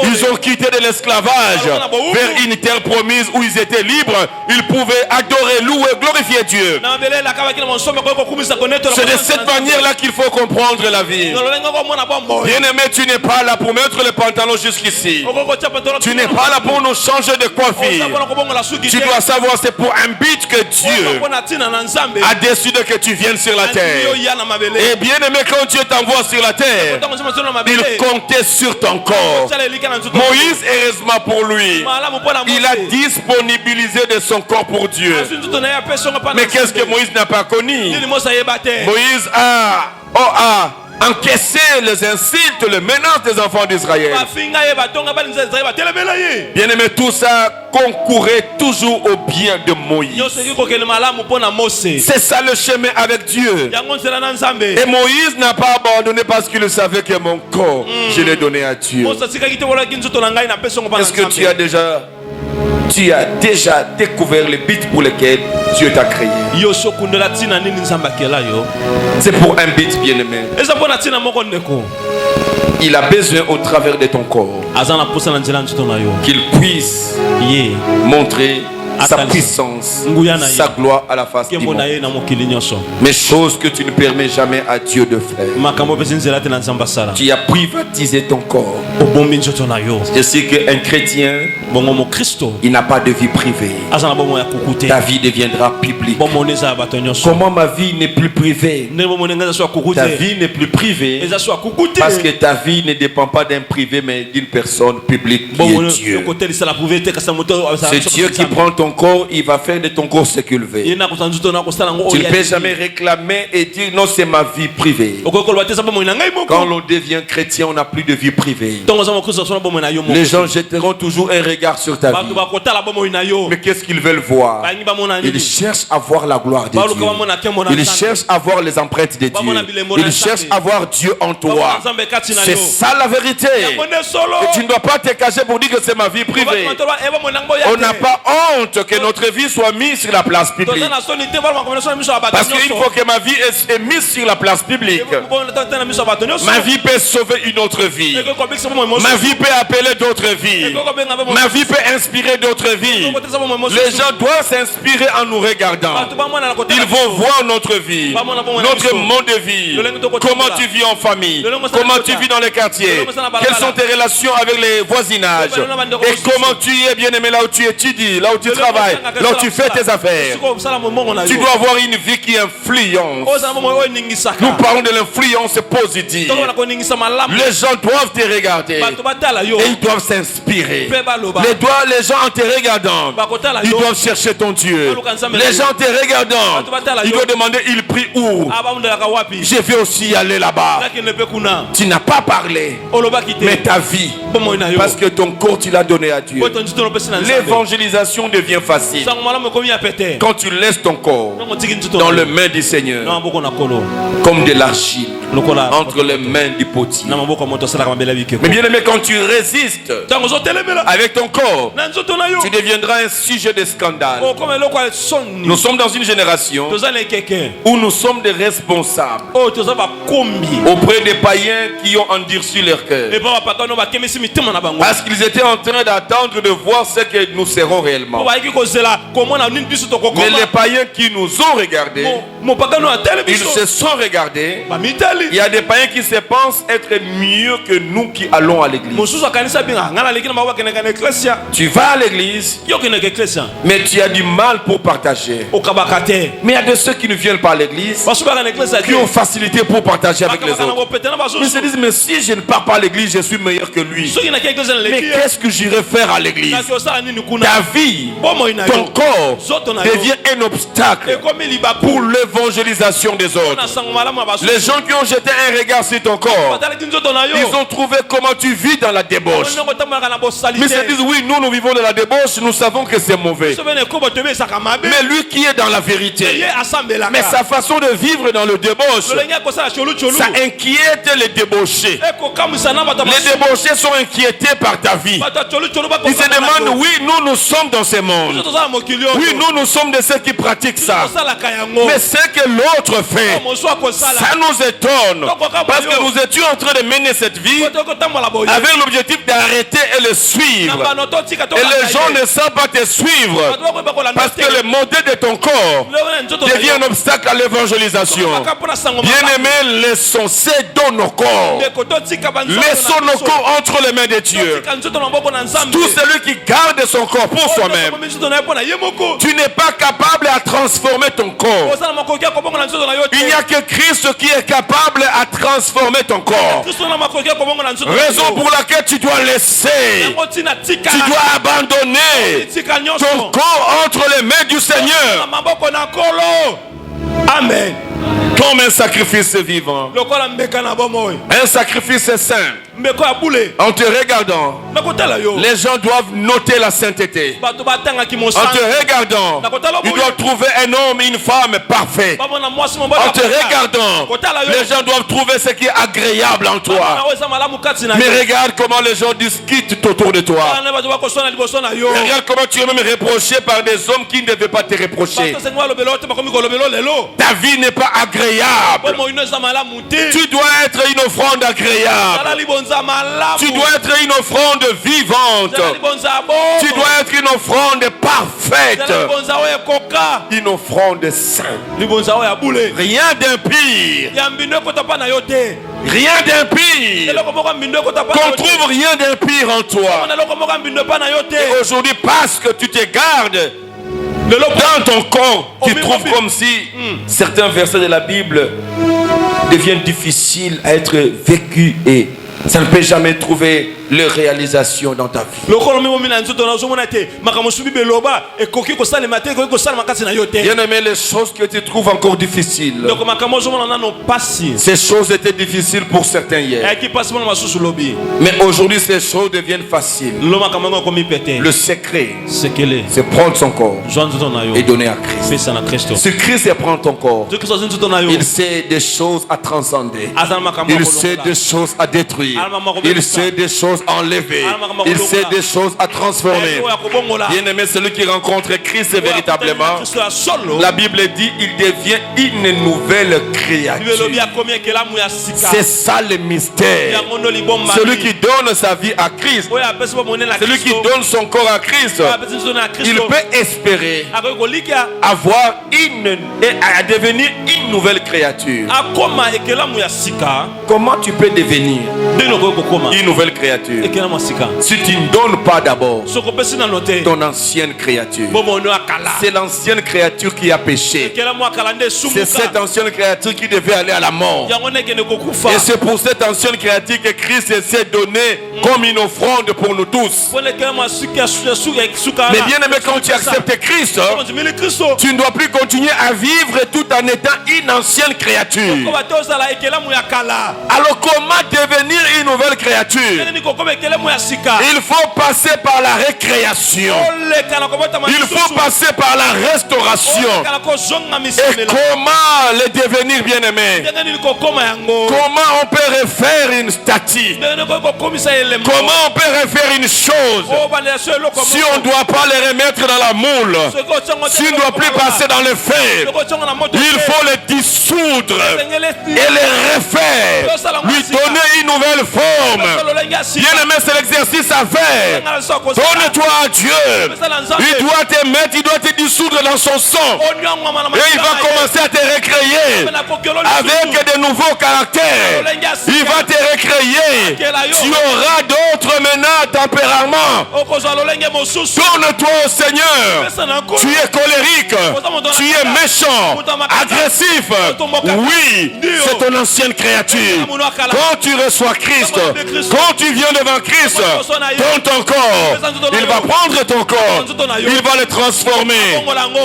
Ils ont quitté de l'esclavage vers une terre promise où ils étaient libres. Ils pouvaient adorer, louer, glorifier Dieu. C'est de cette manière-là qu'il faut comprendre la vie. Bien-aimé, tu n'es pas là pour mettre le pantalon jusqu'ici. Tu n'es pas là pour nous changer de coiffure. Tu dois savoir, c'est pour un but que Dieu a décidé que tu viennes sur la terre. Et bien-aimé, quand Dieu t'envoie sur la terre, il comptait sur ton corps. Moïse, heureusement pour lui, il a disponibilisé de son corps pour Dieu. Mais qu'est-ce que Moïse n'a pas connu? Moïse a encaissé les insultes, les menaces des enfants d'Israël. Bien aimé, tout ça concourait toujours au bien de Moïse. C'est ça le chemin avec Dieu. Et Moïse n'a pas abandonné parce qu'il savait que mon corps, je l'ai donné à Dieu. Est-ce que tu as déjà découvert les buts pour lesquels Dieu t'a créé? C'est pour un but, bien-aimé. Il a besoin au travers de ton corps qu'il puisse montrer sa puissance, sa gloire à la face du monde. Mais choses que tu ne permets jamais à Dieu de faire. Tu as privatisé ton corps. Je sais qu'un chrétien, il n'a pas de vie privée. Ta vie deviendra publique. Comment ma vie n'est plus privée? Ta vie n'est plus privée parce que ta vie ne dépend pas d'un privé mais d'une personne publique qui est Dieu. C'est Dieu qui prend ton corps, il va faire de ton corps ce qu'il veut. Tu ne peux jamais réclamer et dire non, c'est ma vie privée. Quand l'on devient chrétien, on n'a plus de vie privée. Les gens jetteront toujours un regard sur ta vie. Mais qu'est-ce qu'ils veulent voir? Ils cherchent à voir la gloire de Dieu. Ils cherchent à voir les empreintes de Dieu. Ils cherchent à voir Dieu en toi. C'est ça la vérité. Et tu ne dois pas te cacher pour dire que c'est ma vie privée. On n'a pas honte que notre vie soit mise sur la place publique. Parce qu'il faut que ma vie est mise sur la place publique. Ma vie peut sauver une autre vie. Ma vie peut appeler d'autres vies. Ma vie peut inspirer d'autres vies. Les gens doivent s'inspirer en nous regardant. Ils vont voir notre vie, notre monde de vie. Comment tu vis en famille, comment tu vis dans les quartiers, quelles sont tes relations avec les voisinages, et comment tu es bien aimé là où tu étudies, là où tu travailles, là où tu fais tes affaires. Tu dois avoir une vie qui influence. Nous parlons de l'influence positive. Les gens doivent te regarder et ils doivent s'inspirer. Les gens en te regardant, ils doivent chercher ton Dieu. Les gens en te regardant, ils doivent demander, il prie où? Je vais aussi aller là-bas. Tu n'as pas parlé, mais ta vie, parce que ton corps tu l'as donné à Dieu. L'évangélisation devient facile quand tu laisses ton corps dans les mains du Seigneur, comme de l'argile entre les mains du potier. Mais bien aimé, quand tu résistes avec ton corps, tu deviendras un sujet de scandale. Nous sommes dans une génération où nous sommes des responsables auprès des païens qui ont endurci leur cœur, parce qu'ils étaient en train d'attendre de voir ce que nous serons réellement. Mais les païens qui nous ont regardés, ils se sont regardés. Il y a des païens qui se pensent être mieux que nous qui allons à l'église. Tu vas à l'église, mais tu as du mal pour partager. Mais il y a de ceux qui ne viennent pas à l'église, qui ont facilité pour partager avec les autres. Ils se disent, mais si je ne pars pas à l'église, je suis meilleur que lui. Mais qu'est-ce que j'irai faire à l'église? Ta vie, ton corps devient un obstacle pour l'évangélisation des autres. Les gens qui ont jeté un regard sur ton corps, ils ont trouvé comment tu vis dans la débauche. Mais ils se disent, oui, nous vivons dans la débauche, nous savons que c'est mauvais. Mais lui qui est dans la vérité, mais sa façon de vivre dans le débauche, ça inquiète les débauchés. Les débauchés sont inquiétés par ta vie. Ils se demandent, oui, nous sommes dans ce monde. Oui, nous sommes de ceux qui pratiquent ça. Mais ce que l'autre fait, ça nous étonne. Parce que nous étions en train de mener cette vie avec l'objectif d'arrêter et le suivre. Et les gens ne savent pas te suivre parce que le modèle de ton corps devient un obstacle à l'évangélisation. Bien aimé, laissons dans nos corps. Laissons nos corps entre les mains de Dieu. Tout celui qui garde son corps pour soi-même, tu n'es pas capable à transformer ton corps. Il n'y a que Christ qui est capable à transformer ton corps. Raison pour laquelle tu dois laisser, tu dois abandonner ton corps entre les mains du Seigneur. Amen. Comme un sacrifice vivant, un sacrifice saint. En te regardant, les gens doivent noter la sainteté. En te regardant, ils doivent trouver un homme et une femme parfaits. En te regardant, les gens doivent trouver ce qui est agréable en toi. Mais regarde comment les gens discutent autour de toi. Regarde comment tu es même reproché par des hommes qui ne devaient pas te reprocher. Ta vie n'est pas agréable. Tu dois être une offrande agréable. Tu dois être une offrande vivante. Tu dois être une offrande parfaite. Une offrande sainte. Rien d'impire. Rien d'impire. Qu'on trouve rien d'impire en toi. Et aujourd'hui, parce que tu te gardes dans ton corps, tu trouves comme si certains versets de la Bible deviennent difficiles à être vécus et ça ne peut jamais trouver leur réalisation dans ta vie. Bien aimé, les choses que tu trouves encore difficiles, ces choses étaient difficiles pour certains hier. Mais aujourd'hui, ces choses deviennent faciles. Le secret, c'est prendre son corps et donner à Christ. Ce Christ, c'est prendre ton corps. Il sait des choses à transcender. Il sait des choses à détruire. Il sait des choses à enlever. Il sait des choses à transformer. Bien aimé, celui qui rencontre Christ véritablement, la Bible dit, il devient une nouvelle créature. C'est ça le mystère. Celui qui donne sa vie à Christ, celui qui donne son corps à Christ, il peut espérer avoir à devenir une nouvelle créature. Comment tu peux devenir une nouvelle créature si tu ne donnes pas d'abord ton ancienne créature? C'est l'ancienne créature qui a péché. C'est cette ancienne créature qui devait aller à la mort. Et c'est pour cette ancienne créature que Christ s'est donné comme une offrande pour nous tous. Mais bien aimé, quand tu acceptes Christ, tu ne dois plus continuer à vivre tout en étant une ancienne créature. Alors comment devenir une nouvelle créature? Il faut passer par la récréation. Il faut passer par la restauration. Et comment le devenir, bien aimé? Comment on peut refaire une statue? Comment on peut refaire une chose si on ne doit pas les remettre dans la moule? Si on ne doit plus passer dans le feu, il faut les dissoudre et les refaire, lui donner une nouvelle forme. Bien aimé, c'est l'exercice à faire. Donne-toi à Dieu. Il doit te mettre, il doit te dissoudre dans son sang. Et il va commencer à te recréer avec de nouveaux caractères. Il va te recréer. Tu auras d'autres maintenant tempéraments. Tourne-toi au Seigneur. Tu es colérique. Tu es méchant. Agressif. Oui, c'est ton ancienne créature. Quand tu reçois Christ, quand tu viens devant Christ, dans ton corps, il va prendre ton corps, il va le transformer.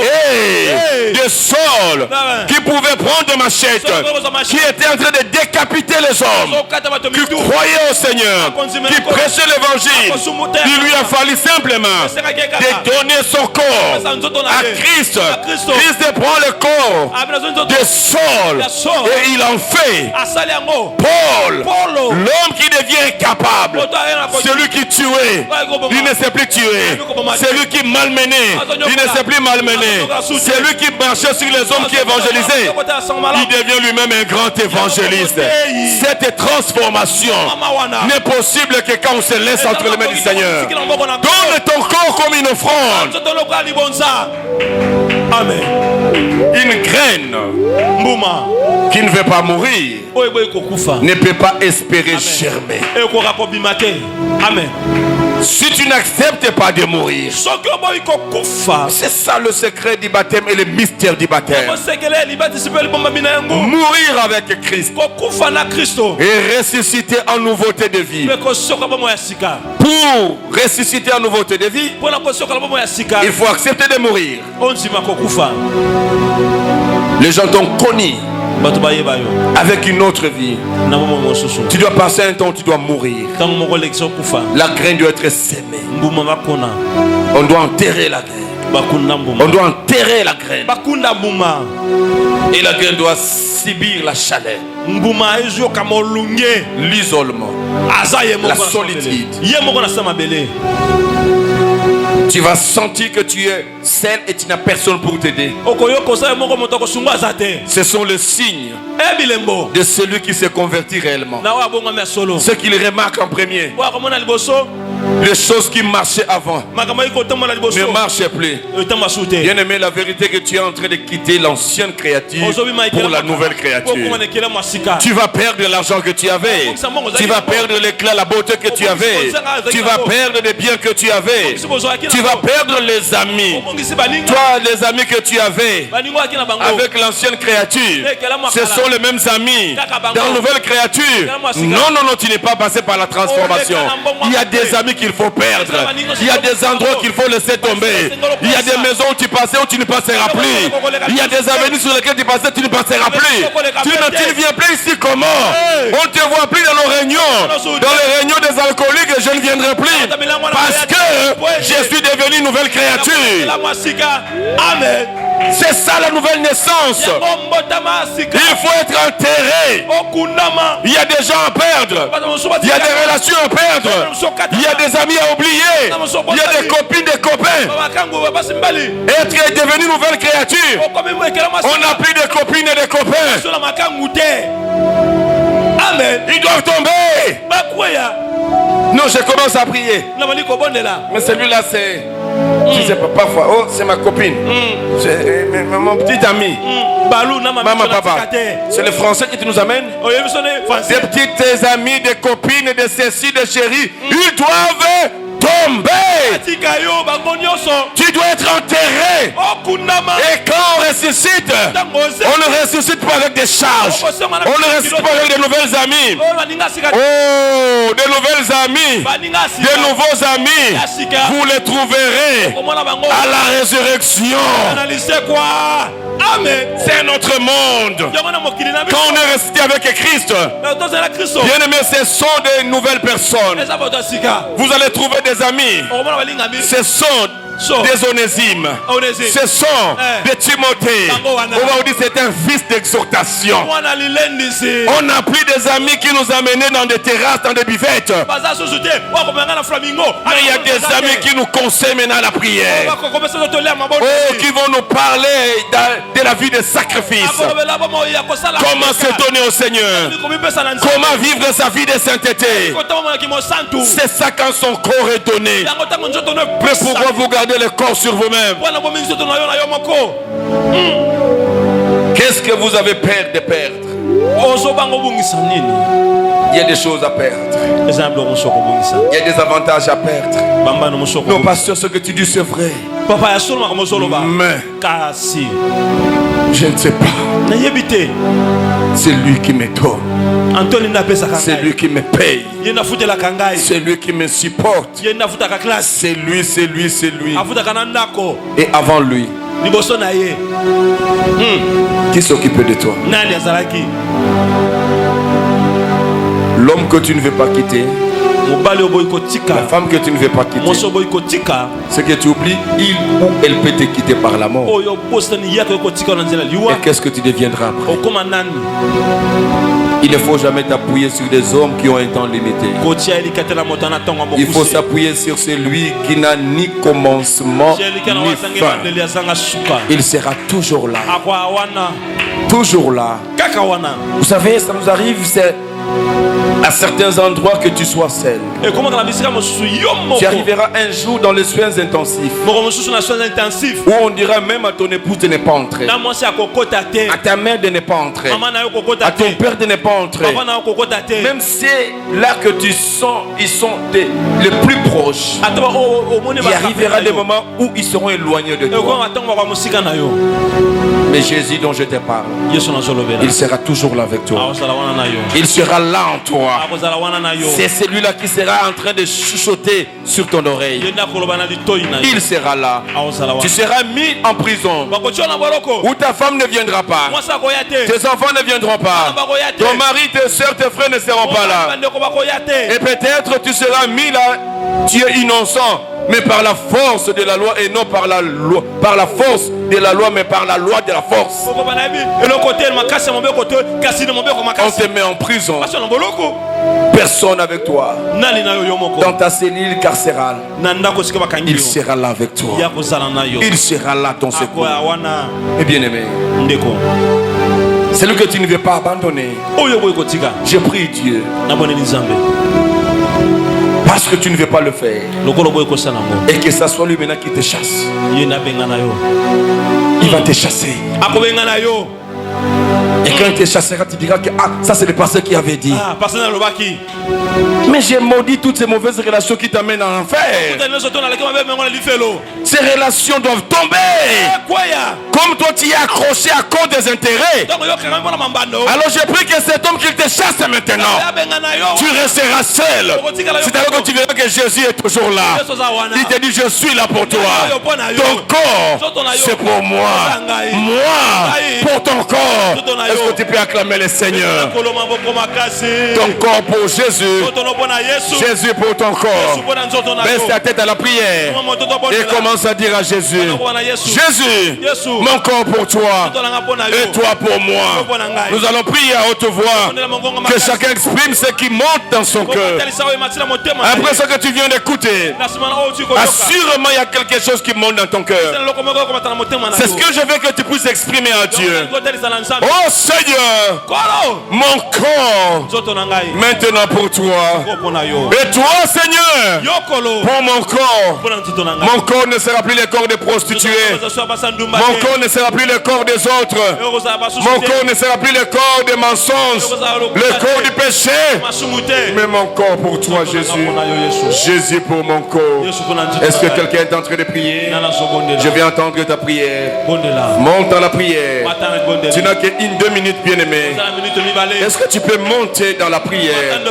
Et de Saul, qui pouvait prendre de machette, qui était en train de décapiter les hommes, qui croyait au Seigneur, qui prêchait l'évangile, il lui a fallu simplement de donner son corps à Christ. Christ prend le corps de Saul et il en fait Paul, l'homme qui devient incapable, celui qui tuait, il ne sait plus tuer, celui qui malmenait, il ne sait plus malmener, celui qui marchait sur les hommes qui évangélisaient, il devient lui-même un grand évangéliste. Cette transformation n'est possible que quand on se laisse entre les mains du Seigneur. Donne ton corps comme une offrande. Amen. Une graine qui ne veut pas mourir ne peut pas espérer germer. Amen. Si tu n'acceptes pas de mourir, c'est ça le secret du baptême et le mystère du baptême. Mourir avec Christ et ressusciter en nouveauté de vie. Pour ressusciter en nouveauté de vie, il faut accepter de mourir. Les gens t'ont connu avec une autre vie. Tu dois passer un temps où tu dois mourir. La graine doit être sémée. On doit enterrer la graine. On doit enterrer la graine. Et la graine doit subir la chaleur, l'isolement, la solitude. Tu vas sentir que tu es seul et tu n'as personne pour t'aider. Ce sont les signes de celui qui se convertit réellement. Ce qu'il remarque en premier. Les choses qui marchaient avant ne marchaient plus. Bien aimé, la vérité que tu es en train de quitter l'ancienne créature pour la nouvelle créature. Tu vas perdre l'argent que tu avais. Tu vas perdre l'éclat, la beauté que tu avais. Tu vas perdre les biens que tu avais. Tu vas perdre les amis. Toi, les amis que tu avais avec l'ancienne créature, ce sont les mêmes amis. Dans la nouvelle créature, non, tu n'es pas passé par la transformation. Il y a des amis qu'il faut perdre. Il y a des endroits qu'il faut laisser tomber. Il y a des maisons où tu passais où tu ne passeras plus. Il y a des avenues sur lesquelles tu passais, tu ne passeras plus. Tu ne viens plus ici comment? On ne te voit plus dans nos réunions. Dans les réunions des alcooliques, je ne viendrai plus. Parce que je suis devenu une nouvelle créature. Amen. C'est ça la nouvelle naissance. Il faut être enterré. Il y a des gens à perdre. Il y a des relations à perdre. Il y a des amis à oublier. Il y a des copines, des copains. Être devenu nouvelle créature. On n'a plus de copines et de copains. Amen. Ils doivent tomber. Non, je commence à prier. Mais celui-là, c'est... Tu sais pas, parfois, oh, c'est ma copine. C'est mon petit ami. Maman, papa. C'est le français qui nous amène. Des petites amies, des copines, des ceci, des chéris. Ils doivent tomber. Tu dois être enterré. Et quand on ressuscite, on ne ressuscite pas avec des charges. On ne ressuscite pas avec de nouvelles amies. Oh, de nouvelles amies, de nouveaux amis. Vous les trouverez à la résurrection. C'est notre monde. Quand on est resté avec Christ, bien aimé, ce sont des nouvelles personnes. Vous allez trouver des amis. Ce sont des Onésime. Ce sont des Timothée. On va vous dire c'est un fils d'exhortation. On n'a plus des amis qui nous amenaient dans des terrasses, dans des buvettes. Mais il y a des amis qui nous conseillent maintenant la prière. Oh, qui vont nous parler de la vie de sacrifice. Comment se donner au Seigneur. Comment vivre sa vie de sainteté. C'est ça quand son corps est donné. Mais pourquoi vous gardez le corps sur vous-même? Qu'est-ce que vous avez peur de perdre? Il y a des choses à perdre. Il y a des avantages à perdre. Non, pasteur, ce que tu dis c'est vrai. Mais je ne sais pas. C'est lui qui me donne. C'est lui qui me paye. C'est lui qui me supporte. C'est lui. Et avant lui, qui s'occupe de toi? L'homme que tu ne veux pas quitter, la femme que tu ne veux pas quitter, ce que tu oublies, il ou elle peut te quitter par la mort. Et qu'est-ce que tu deviendras après? Il ne faut jamais t'appuyer sur des hommes qui ont un temps limité. Il faut s'appuyer sur celui qui n'a ni commencement ni fin. Il sera toujours là. Toujours là. Vous savez, ça nous arrive, c'est à certains endroits que tu sois seul. Tu arriveras un jour dans les soins intensifs où on dira même à ton épouse de ne pas entrer, à ta mère de ne pas entrer, à ton père de ne pas entrer. Même c'est là que tu sens ils sont les plus proches. Il arrivera des moments où ils seront éloignés de toi. Mais Jésus dont je te parle, il sera toujours là avec toi. Il sera là en toi. C'est celui-là qui sera en train de chuchoter sur ton oreille. Il sera là. Tu seras mis en prison où ta femme ne viendra pas, tes enfants ne viendront pas, ton mari, tes soeurs, tes frères ne seront pas là. Et peut-être tu seras mis là, tu es innocent. mais par la force de la loi et non par la loi, par la force de la loi mais par la loi de la force. On te met en prison. Personne avec toi. Dans ta cellule carcérale, il sera là avec toi. Il sera là ton secours. Et bien aimé, c'est lui que tu ne veux pas abandonner. Je prie Dieu, parce que tu ne veux pas le faire, et que ça soit lui maintenant qui te chasse. Il va te chasser. Et quand il te chassera, tu diras que ça c'est le pasteur qui avait dit. Mais j'ai maudit toutes ces mauvaises relations qui t'amènent en enfer. Ces relations doivent tomber. Comme toi tu y es accroché à cause des intérêts. Alors j'ai pris que cet homme qu'il te chasse maintenant. Tu resteras seul. C'est-à-dire que tu verras que Jésus est toujours là. Il te dit je suis là pour toi. Ton corps c'est pour moi. Moi pour ton corps. Est-ce que tu peux acclamer le Seigneur? Ton corps pour Jésus. Jésus pour ton corps. Baisse ta tête à la prière et commence à dire à Jésus: Jésus, mon corps pour toi et toi pour moi. Nous allons prier à haute voix, que chacun exprime ce qui monte dans son cœur. Après ce que tu viens d'écouter, assurément il y a quelque chose qui monte dans ton cœur. C'est ce que je veux que tu puisses exprimer à Dieu. Oh Seigneur, mon corps maintenant pour toi. Et toi Seigneur, pour mon corps. Mon corps ne sera plus le corps des prostituées. Mon corps ne sera plus le corps des autres. Mon corps ne sera plus le corps des mensonges, le corps du péché. Mais mon corps pour toi Jésus. Jésus pour mon corps. Est-ce que quelqu'un est en train de prier? Je vais entendre ta prière. Monte dans la prière. Tu n'as que 2 minutes, bien aimé. Est-ce que tu peux monter dans la prière?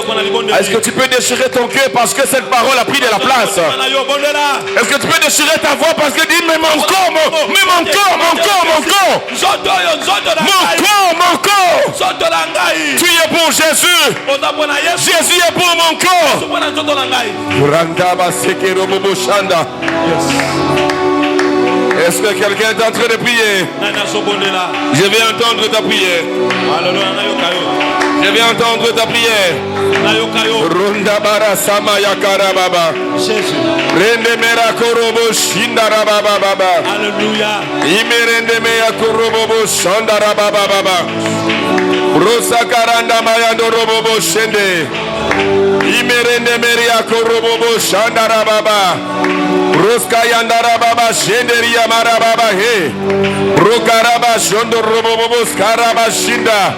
Est-ce que tu peux déchirer ton cœur parce que cette parole a pris de la place? Est-ce que tu peux déchirer ta voix parce que dis mais mon corps, mon corps. Mon corps. Tu es pour Jésus. Jésus est pour mon corps. Est-ce que quelqu'un est en train de prier? Je vais entendre ta prière. Je vais entendre ta prière. Runda bara sama yakara baba. Rende mera korobo shindara baba baba. Alléluia. Imerende meya korobo shandara baba baba. Rosa karanda mayando robo shende. Imerende meria korobo shandara baba. Roska yandara baba shenderia mara baba he. Rokaraba shondo robo skaraba shinda.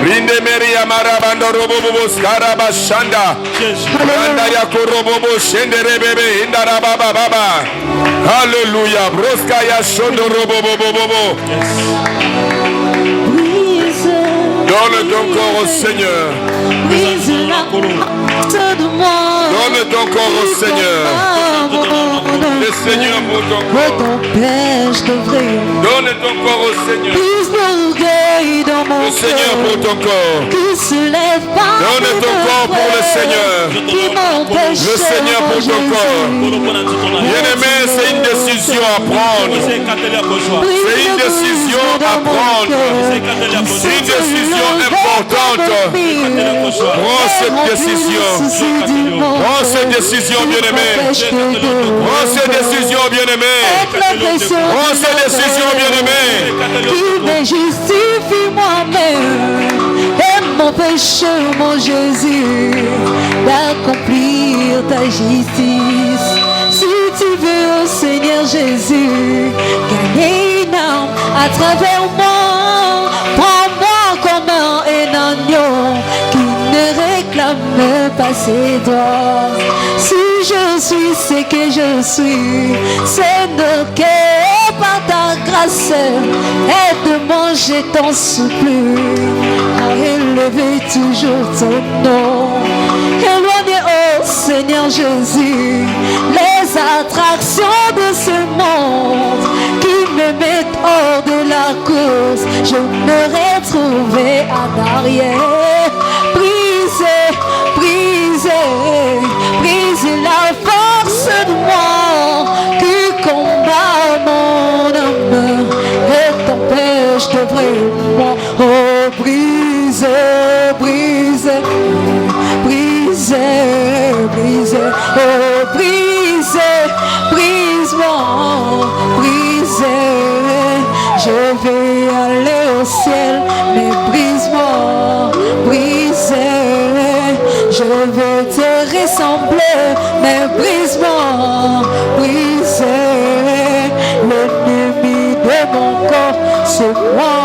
Rinde meria mara bando robo skaraba shanda. Randa ya korobo shendere bebe indara baba baba. Alléluia. Roska ya shondo robo. Donne ton corps au Seigneur. Donne ton corps au Seigneur. Le Seigneur pour ton corps. Donne ton corps au Seigneur. Le Seigneur pour ton corps. Donne ton corps pour le Seigneur. Le Seigneur pour ton corps. Bien-aimé, c'est une décision à prendre. C'est une décision à prendre. C'est une décision importante. Prends cette décision. Prends cette décision, bien-aimé. Prends cette décision, bien-aimé. Prends cette décision, bien-aimé. Qui me justifie moi-même et m'empêche, mon Jésus, d'accomplir ta justice. Si tu veux, oh Seigneur Jésus, gagner une âme à travers moi, prends-moi comme un agneau qui ne réclame pas ses droits. Si je suis ce que je suis, c'est de que par ta grâce, aide-moi, je t'en supplie, à élever toujours ton nom. Éloignez, oh Seigneur Jésus, les attractions de ce monde qui me mettent hors de la course. Je me retrouvais en arrière, brise la force de moi. oh, brisé, brise-moi, brisé. Je vais aller au ciel, mais brise-moi, brisé. Je veux te ressembler, mais brise-moi, brisé. L'ennemi de mon corps, c'est moi.